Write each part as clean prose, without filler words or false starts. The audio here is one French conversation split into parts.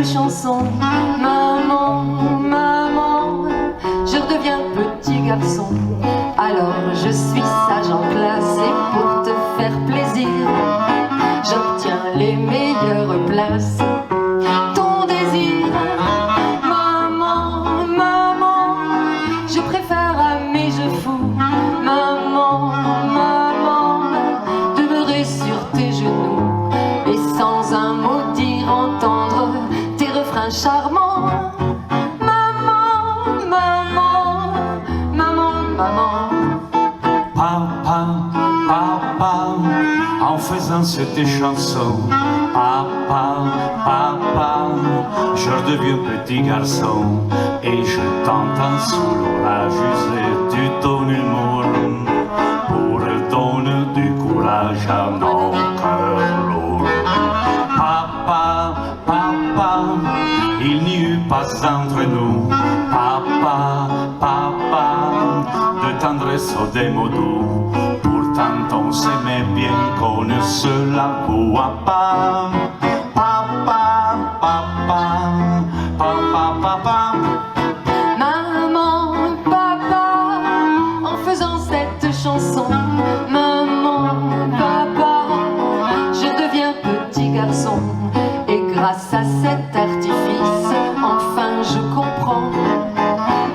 chanson. Maman, maman, je redeviens petit garçon. Alors je suis sage en classe et pour te faire plaisir, j'obtiens les meilleures places. Ton désir, maman, maman, je préfère à mes jeux fous. Maman, maman, demeurer sur tes genoux et sans un mot dire entendre tes refrains charmants. Maman, maman, maman, maman. Papa, papa, en faisant cette chanson, papa, papa, je redeviens petit garçon et je t'entends sous l'orage user du ton humour pour donner du courage à nos cœurs lourds. Papa, papa, il n'y eut pas entre nous, papa, papa, de tendresse au des mots doux. Pourtant on s'aimait bien qu'on ne se l'avoua pas. Papa, papa, papa, papa. Maman, papa, en faisant cette chanson. Maman, papa, je deviens petit garçon. Et grâce à cet artifice, enfin je comprends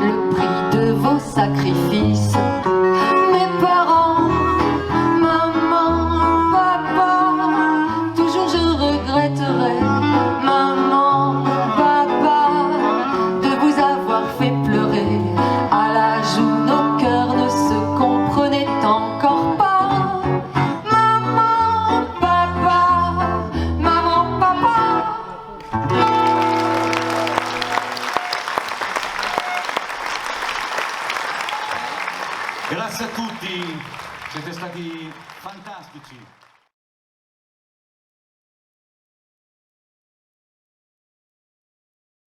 le prix de vos sacrifices. Mes parents, maman, papa, toujours je regretterai, maman, papa, de vous avoir fait pleurer. À l'âge où nos cœurs ne se comprenaient encore pas. Maman, papa, maman, papa. Grazie a tutti, siete stati fantastici.